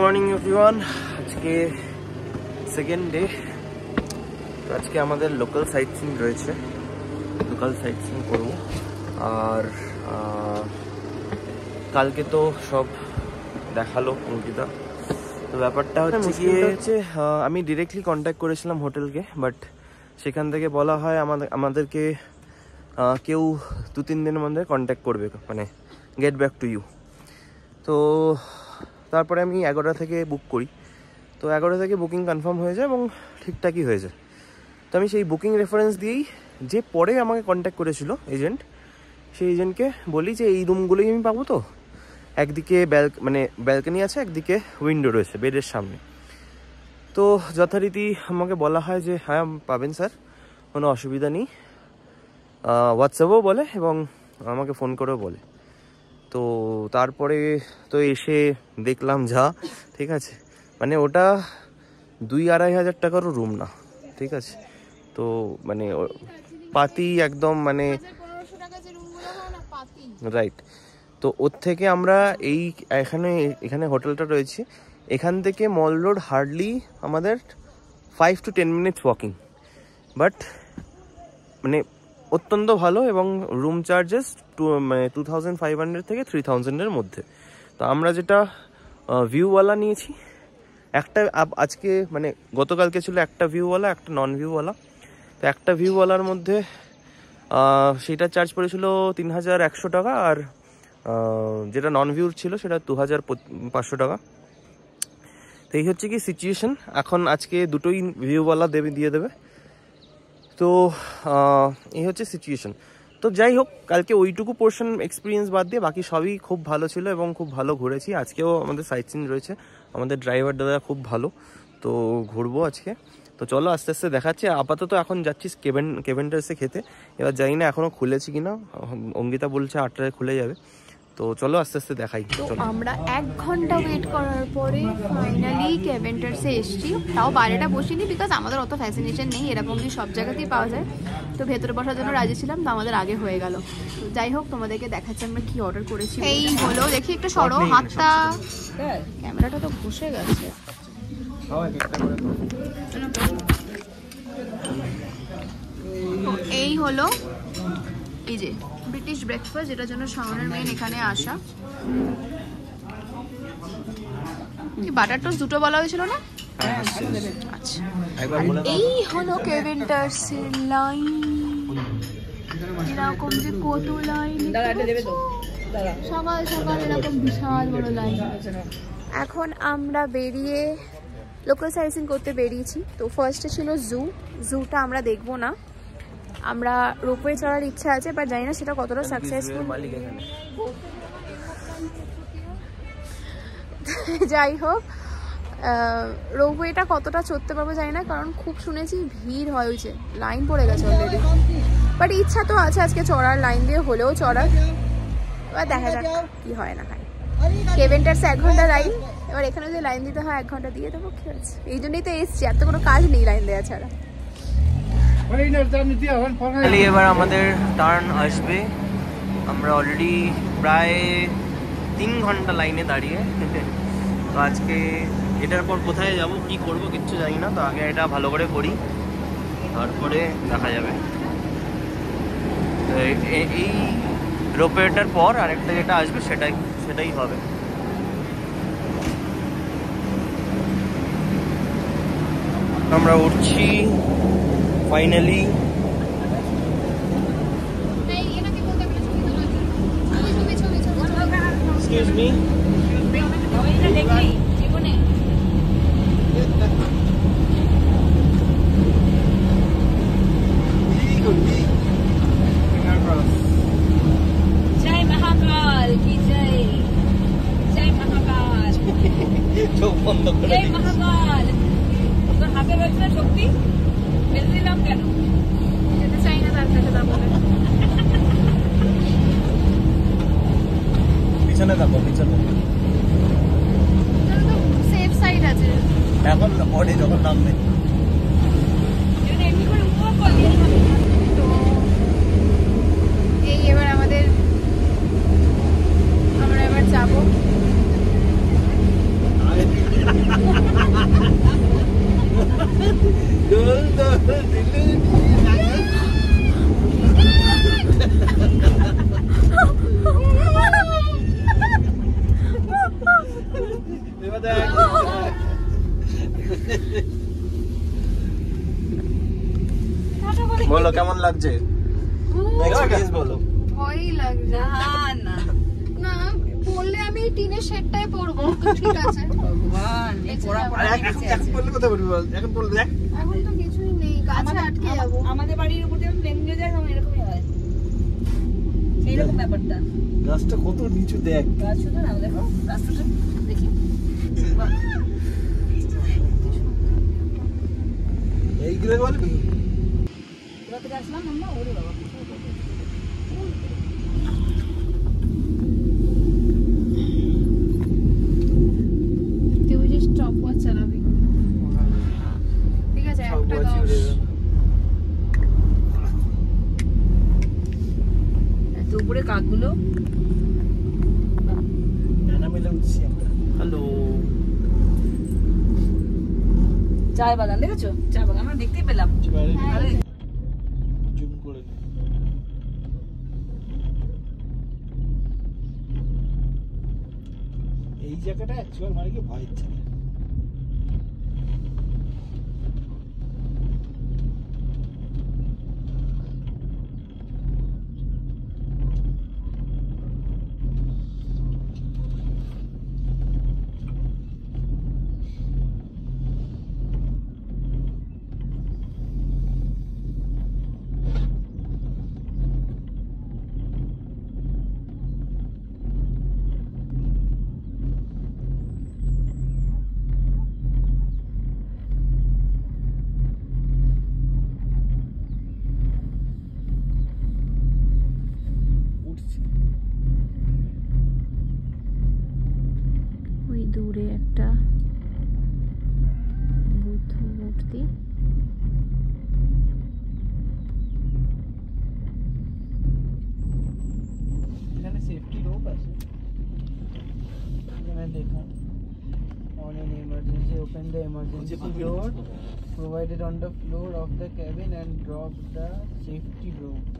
Morning everyone, আজকে second day. আজকে আমাদের লোকাল সাইট সিইং রয়েছে, লোকাল সাইট সিইং করবো। আর কালকে তো সব দেখালো অঙ্কিতা। তো ব্যাপারটা হচ্ছে আমি ডিরেক্টলি কন্ট্যাক্ট করেছিলাম হোটেলকে, বাট সেখান থেকে বলা হয় আমাদেরকে কেউ 2-3 দিনের মধ্যে কন্ট্যাক্ট করবে, মানে গেট ব্যাক টু ইউ। তো তারপরে আমি 11টা থেকে বুক করি। তো 11টা থেকে বুকিং কনফার্ম হয়ে যায় এবং ঠিকঠাকই হয়ে যায়। তো আমি সেই বুকিং রেফারেন্স দিয়েই, যে পরে আমাকে কন্ট্যাক্ট করেছিল এজেন্ট, সেই এজেন্টকে বলি যে এই রুমগুলোই আমি পাবো। তো একদিকে ব্যালকনি আছে, একদিকে উইন্ডো রয়েছে বেডের সামনে। তো যথারীতি আমাকে বলা হয় যে হ্যাঁ পাবেন স্যার, কোনো অসুবিধা নেই। হোয়াটসঅ্যাপেও বলে এবং আমাকে ফোন করেও বলে। তো তারপরে তো এসে দেখলাম যা, ঠিক আছে, মানে ওটা 2-2.5 হাজার টাকারও রুম না, ঠিক আছে। তো মানে পাতি একদম, মানে রাইট। তো ওর থেকে আমরা এখানে হোটেলটা রয়েছে, এখান থেকে মল রোড হার্ডলি আমাদের 5 to 10 মিনিটস ওয়াকিং, বাট মানে অত্যন্ত ভালো। এবং রুম চার্জেস 2500 থেকে 3000-এর মধ্যে। তো আমরা যেটা ভিউওয়ালা নিয়েছি, একটা আজকে মানে গতকালকে ছিল একটা ভিউওয়ালা, একটা নন ভিউওয়ালা। তো একটা ভিউওয়ালার মধ্যে সেটা চার্জ পড়েছিল 3100 টাকা, আর যেটা নন ভিউর ছিল সেটা 2500 টাকা। তো এই হচ্ছে কি সিচুয়েশন এখন। আজকে দুটোই ভিউওয়ালা দিয়ে দেবে। তো এই হচ্ছে সিচুয়েশন। তো যাই হোক, কালকে ওইটুকু পোর্শন এক্সপিরিয়েন্স বাদ দিয়ে বাকি সবই খুব ভালো ছিল এবং খুব ভালো ঘুরেছি। আজকেও আমাদের সাইট সিইং রয়েছে, আমাদের ড্রাইভার দাদা খুব ভালো। তো ঘুরবো আজকে। তো চলো আস্তে আস্তে দেখাচ্ছি। আপাতত এখন যাচ্ছি কেভেন্টার্সে খেতে। এবার জানি না এখনো খুলেছি কিনা, অঙ্কিতা বলছে 8টায় খুলে যাবে। তো চলো আস্তে আস্তে দেখাই। তো আমরা 1 ঘন্টা ওয়েট করার পরে ফাইনালি কেভেন্টার্সে এসেছি। তাও বাইরেটা বসিনি, বিকজ আমাদের অত ফ্যাসিনেশন নেই, এরকম কি সব জায়গাতেই পাওয়া যায়। তো ভেতরে বসার জন্য রাজি ছিলাম, তো আমাদের আগে হয়ে গেল। তো যাই হোক, তোমাদেরকে দেখাচ্ছি আমরা কি অর্ডার করেছি। এই হলো, দেখি একটু সরো হাতটা, ক্যামেরাটা তো ঘষে গেছে। তো এই হলো, এই যে ব্রিটিশ ব্রেকফাস্ট, যেটার জন্য শাওনের মেন এখানে আসা। বাটার টোস্ট দুটো বলা হয়েছিল না? আচ্ছা, এই হলো কেভেন্টার্সের লাইন। এরকম যে কত লাইন, সকাল সকাল এরকম বিশাল বড় লাইন। এখন আমরা বেরিয়ে লোকাল সাইট সিইং করতে বেরিয়েছি। তো ফার্স্টে ছিল জুটা আমরা দেখবো না, আমরা রোপওয়ে চড়ার ইচ্ছা আছে, বাট জানি না সেটা কতটা সাকসেসফুল। যাই হোক, রোপওয়েটা কতটা চড়তে পারবো জানি না, কারণ খুব শুনেছি ভিড় হয়, হয়েছে লাইন পড়ে গেছে অলরেডি। বাট ইচ্ছা তো আছে আজকে চড়ার, লাইন দিয়ে হলেও চড়ার। এবার দেখা যাক কি হয় না হয়। কেভেন্টার্সে 1 ঘন্টা লাইন, এবার এখানে যদি লাইন দিতে হয় 1 ঘন্টা দিয়ে দেবো, কি আছে। এই জন্যই তো এসছি, এত কোনো কাজ নেই লাইন দেওয়া ছাড়া। এবার আমাদের টার্ন আসবে। আমরা অলরেডি প্রায় 3 ঘন্টা লাইনে দাঁড়িয়ে। তো আজকে এটার পর কোথায় যাব, কি করব কিচ্ছু জানি না। তো আগে এটা ভালো করে করি, তারপরে দেখা যাবে। এই রোপওয়েটার পর আরেকটা যেটা আসবে সেটাই হবে। আমরা উঠছি ফাইনালি। এক্সকিউজ মি, जय महाकाल की जय, जय महाकाल, চোখ বন্ধ করে जय महाकाल। তোর হাতে রয়েছে না শক্তি, বেঁধে দিলাম কেন? যেতে চাই না তার কাছে যাবো। পিছনে যাবো, পিছনে সেফ সাইড আছে এখন বডি যখন নামবে। এমনি করে উপভোগ করবি। তো এই এবার আমরা এবার যাবো। বলো কেমন লাগছে? বলো। ভয়ই লাগছে। না না পড়লে আমি টিনের শেডটাই পড়বো। ঠিক আছে ভগবান, এই পড়া এখন বললে কথা বলবি বল, এখন বল দেখ। এখন তো কিছুই নেই, গাছে আটকে যাবো। আমাদের বাড়ির উপর যেমন প্লেন গিয়ে যায় এরকমই হয়, সেইরকম ব্যাপারটা। গাছটা কত নিচু দেখ। গাছ শুধু না, দেখো রাস্তাটা দেখি। এইগুলো বলবি? কোথা থেকে আসলাম আমরা? ওরে বাবা, তুই বুঝিস স্টপ ওয়াচ চালাবি। ঠিক আছে, একটা 10। এত উপরে কাকগুলো। নানা মিলে উঠছি আমরা। হ্যালো। চায় বাগান দেখেছো? চা বাগান আমরা দেখতেই পেলাম। আরে জুম করে নে। এই জায়গাটা অ্যাকচুয়াল মানে কি ভয় ইচ্ছা না। ওই দূরে একটা বুদ্ধ মূর্তি। এখানে সেফটি রোপ আছে। এখানে দেখা on an emergency open the emergency door provided on the floor of the cabin and drop the safety rope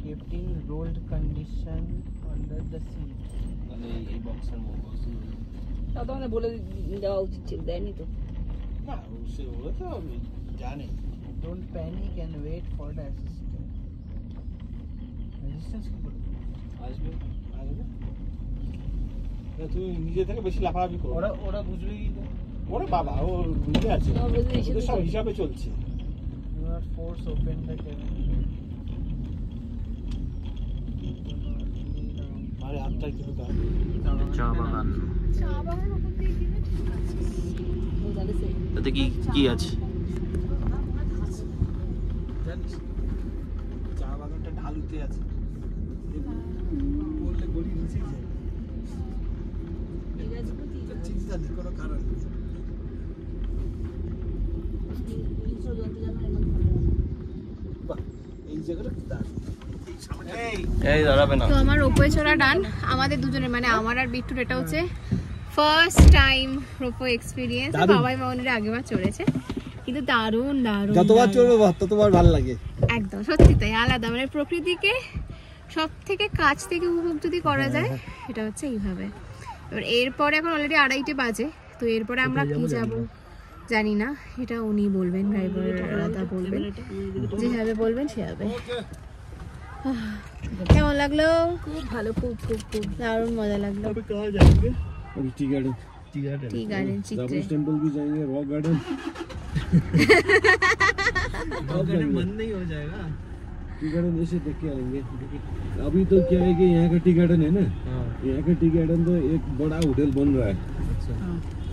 kept in rolled condition under the seat. মানে এই বক্সের মধ্যে তা তো আমাদের বলে দেওয়া উচিত ছিল, দেয়নি তো। না সে ওরা তো জানে। Don't panic and wait for the assistance. Assistance কি বলবো? আসবে তুই নিজে থেকে বেশি লাফালাফি করো। ওরা বুঝবে কি? ওরা বাবা ও বুঝে আছে, ওদের সব হিসাবে চলছে। You are force open the cabin. আরে আটটা কিছু কাজ। চা বাগান। চা বাগান উপর দিয়ে গেলে ঠিক আছে। তাহলে সেই তাতে কি আছে জানিস? চা বাগানটা ঢালুতে আছে, বললে গড়ি নিচে যায়। চিন্তা নেই, কোনো কারণ নেই। এই জায়গাটা এই দাঁড়াবে না। তো আমার রোপওয়ে চড়া ডান আমাদের দুজনের, মানে আমার আর বিট্টুর। এটা হচ্ছে ফার্স্ট টাইম রোপওয়ে এক্সপিরিয়েন্স। বাবাই মাউনিরা আগেবার চড়েছে, কিন্তু দারুণ দারুণ। যতবার চড়বে ততবার ভালো লাগে। একদম সত্যি তাই, আলাদা। মানে প্রকৃতিকে সব থেকে কাছ থেকে উপভোগ যদি করা যায় এটা হচ্ছে এইভাবে। এবার এরপরে এখন অলরেডি 2:30 বাজে, তো এরপরে আমরা কি যাব জানি না, এটা উনি বলবেন, ড্রাইভার আলাদা বলবেন, যেভাবে বলবেন সেভাবে। কেমন লাগলো? খুব ভালো, খুব খুব খুব দারুণ মজা লাগলো। टी गार्डन चित्रे टेंपल भी जाएंगे, रॉक गार्डन। रॉक गार्डन बंद नहीं हो जाएगा, टी गार्डन ऐसे देख के आएंगे। अभी तो क्या है कि यहाँ का टी गार्डन है ना, यहाँ का टी गार्डन तो एक बड़ा होटल बन रहा है।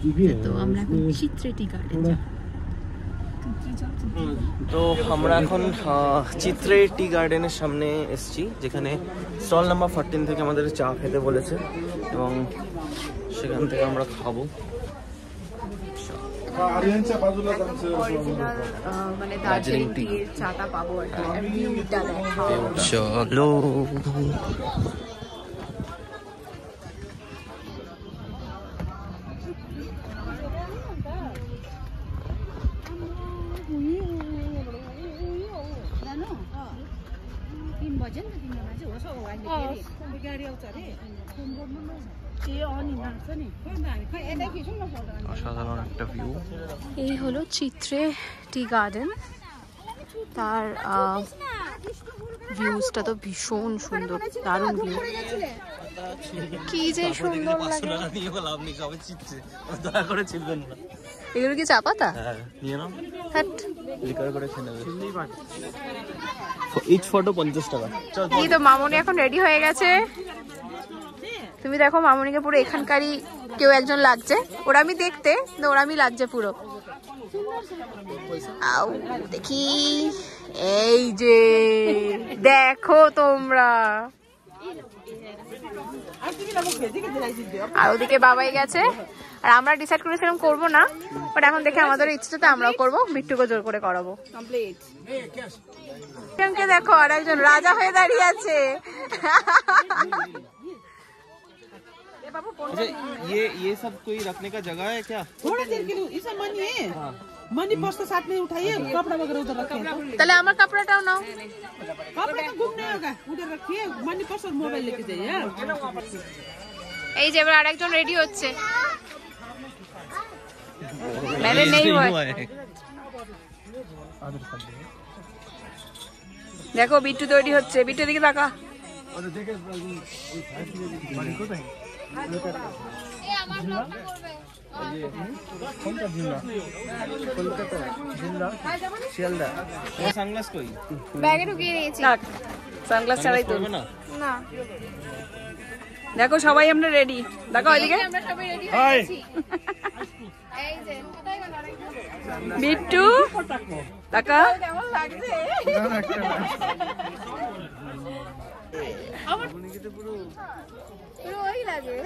ठीक है, तो আমরা এখন চিত্রে টি গার্ডেন। তো আমরা এখন চিত্রে টি গার্ডেনের সামনে এসেছি, যেখানে স্টল নাম্বার 14 থেকে আমাদের চা খেতে বলেছে এবং সেখান থেকে আমরা খাবো। মানে দার্জিলিং টি এর চাটা পাবো আর কি, ভিউটা দেখা। চলো অসাধারণ একটা ভিউ। এই হলো চিত্রে টি গার্ডেন। তার ভিউজটা তো ভীষণ সুন্দর, দারুণ ভিউ। কি যে সুন্দর লাগে। এগুলো কি চা পাতা? ইচ ফটো 50 টাকা। এই তো মামনি এখন রেডি হয়ে গেছে। তুমি দেখো মামনিকে পুরো এখানকারই কেউ একজন লাগছে। ওরামি দেখতে, ওরামি লাগছে পুরো। আউ দেখি, এই যে দেখো তোমরা। আর ওদিকে বাবাই গেছে। আর আমরা ডিসাইড করেছিলাম করবো না, বাট এখন দেখে আমাদের ইচ্ছাতে আমরাও করবো, বিট্টুকে জোর করে করাবো। দেখো আর একজন রাজা হয়ে দাঁড়িয়ে আছে। ये सब कोई रखने का जगह है क्या? थोड़ा देर के लिए इसे मनी है। मनी पर्स तो साथ में उठाइए, कपड़ा वगैरह उधर रखिए। তাহলে আমার কাপড়টাও নাও। कपड़ा तो घूमने होगा, उधर रखिए। मनी पर्स और मोबाइल लेके जाइए। এই যে এবার আরেকজন রেডি হচ্ছে। মেরে নেই হয়। দেখো বিট্টু তৈরি হচ্ছে। বিট্টু দিকে তাকা। সানগ্লাস কই? ব্যাগে ঢুকিয়ে নিয়েছি। সানগ্লাস ছাড়াই তো না। দেখো সবাই আমরা রেডি। দেখো ওইদিকে আমরা সবাই রেডি হয়ে গেছি। এই যে বিট্টু টাকা কেমন লাগছে? আমার পুরো ওই লাগে।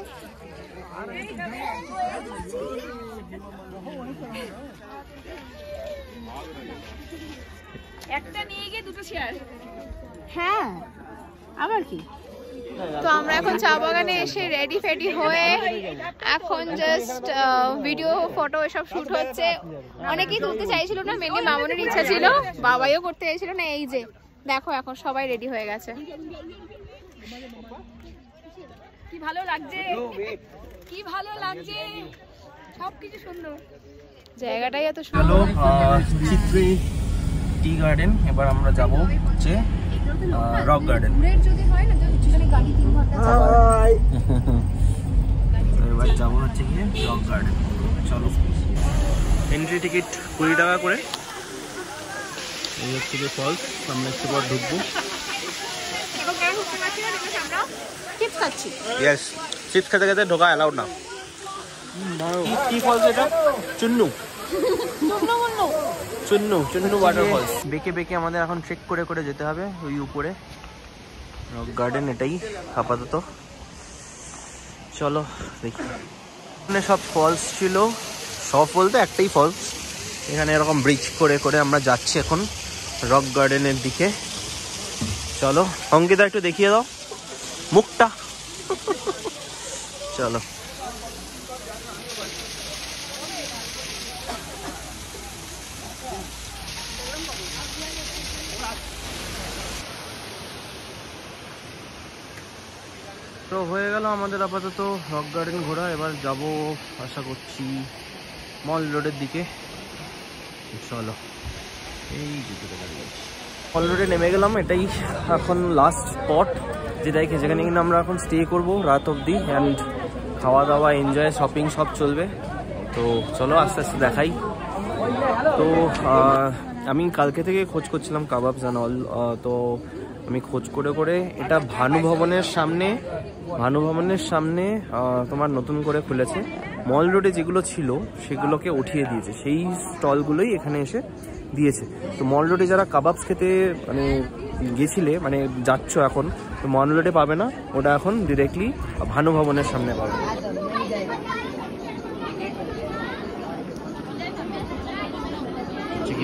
একটা নিয়ে গিয়ে দুটো শেয়ার। হ্যাঁ আবার কি। তো আমরা এখন চা বাগানে এসে রেডি ফেডি হয়ে এখন জাস্ট ভিডিও ফটো এসব শুট হচ্ছে। অনেকেই তুলতে চাইছিল না, মেনলি মামনের ইচ্ছা ছিল, বাবাইও করতে চাইছিল না। এই যে দেখো এখন সবাই রেডি হয়ে গেছে। কি ভালো লাগছে, কি ভালো লাগছে, সবকিছু সুন্দর। জায়গাটাই এত হ্যালো সুন্দর। চিত্রি টি গার্ডেন। এবার আমরা যাব হচ্ছে রক গার্ডেন। যদি হয় না যেখানে গাড়ি 3 ঘন্টা এবার যাবো হচ্ছে গিয়ে রক গার্ডেন। চলো, এন্ট্রি টিকিট 20 টাকা করে। এই হচ্ছে যে ফলস, আমরা একটু পর ঢুকবো। চিপস খাচ্ছি। ইয়েস, চিপস খেতে খেতে ঢোকা অ্যালাউড না। কি ফলস এটা? চুন্নু চুন্নু চুন্নু ওয়াটারফলস। বেঁকে বেঁকে আমাদের এখন ট্রেক করে করে যেতে হবে ওই উপরে। রক গার্ডেন এটাই আপাতত। চলো দেখি। এখানে সব ফলস ছিল, সব বলতে একটাই ফলস। এখানে এরকম ব্রিজ করে করে আমরা যাচ্ছি এখন রক গার্ডেনের দিকে। চলো অঙ্কিতা একটু দেখিয়ে দাও মুখটা। চলো তো হয়ে গেল আমাদের আপাতত রক গার্ডেন ঘোরা। এবার যাব আশা করছি মল রোডের দিকে। চলো এই দিকে মল রোডে নেমে গেলাম। এটাই এখন লাস্ট স্পট যেখানে কিনা আমরা এখন স্টে করব রাত অবধি। অ্যান্ড খাওয়া দাওয়া, এনজয়, শপিং সব চলবে। তো চলো আস্তে আস্তে দেখাই। তো আমি কালকে থেকে খোঁজ করছিলাম কাবাবস অ্যান্ড অল। তো আমি খোঁজ করে করে এটা ভানু ভবনের সামনে তোমার নতুন করে খুলেছে। মল রোডে যেগুলো ছিল সেগুলোকে উঠিয়ে দিয়েছে, সেই স্টলগুলোই এখানে এসে দিয়েছে। তো মল রোডে যারা কাবাবস খেতে মানে গেছিলে, মানে যাচ্ছ এখন, তো মল রোডে পাবে না, ওটা এখন ডিরেক্টলি ভানু ভবনের সামনে পাবে।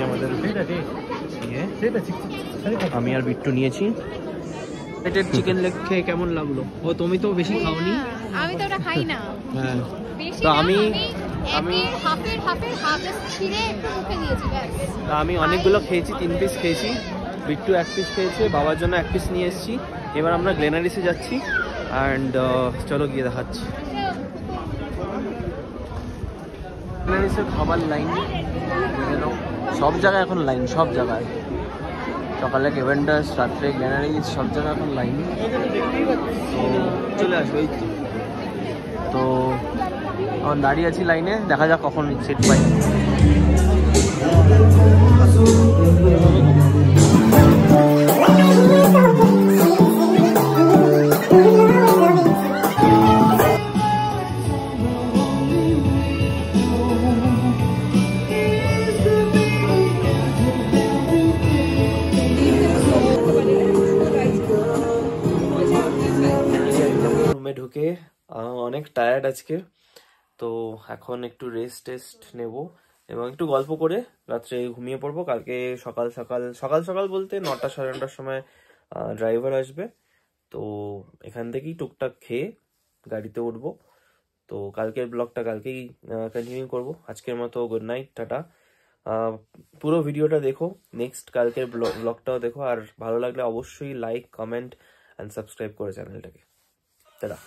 আমাদের আমি আর বিট্টু নিয়েছি। চিকেন লেগ খেয়ে কেমন লাগলো? ও তুমি তো বেশি খাওনি। আমি তো ওটা খাই না। হ্যাঁ, বেশি তো না, আমি হাফের হাফ ছিঁড়ে একটু মুখে দিয়েছি ব্যাস। আমি অনেকগুলো খেয়েছি, 3 পিস খেয়েছি। বিট্টু 1 পিস খেয়েছে, বাবার জন্য 1 পিস নিয়ে এসেছি। এবার আমরা গ্লেনারিসে যাচ্ছি অ্যান্ড চলো গিয়ে দেখাচ্ছি। গ্লেনারিসের খাবার লাইন, সব জায়গায় এখন লাইন, সব জায়গায়। সকালে কেভেন্ডার্স, রাত্রে গ্লেনারিস, সব জায়গায় এখন লাইন। তো চলে আসবে। তো এখন দাঁড়িয়ে আছি লাইনে, দেখা যাক কখন সিট পাই। রুমে ঢুকে অনেক টায়ার্ড আজকে, তো এখন একটু রেস্ট নেব এবং একটু গল্প করে রাত্রে ঘুমিয়ে পড়বো। কালকে সকাল সকাল বলতে 9টা সাড়ে 9টার সময় ড্রাইভার আসবে, তো এখান থেকেই টুকটাক খেয়ে গাড়িতে উঠবো। তো কালকের ব্লগটা কালকেই কন্টিনিউ করব। আজকের মতো গুড নাইট, টাটা। পুরো ভিডিওটা দেখো, নেক্সট কালকের ব্লগটাও দেখো, আর ভালো লাগলে অবশ্যই লাইক, কমেন্ট অ্যান্ড সাবস্ক্রাইব করে চ্যানেলটাকে। টাটা।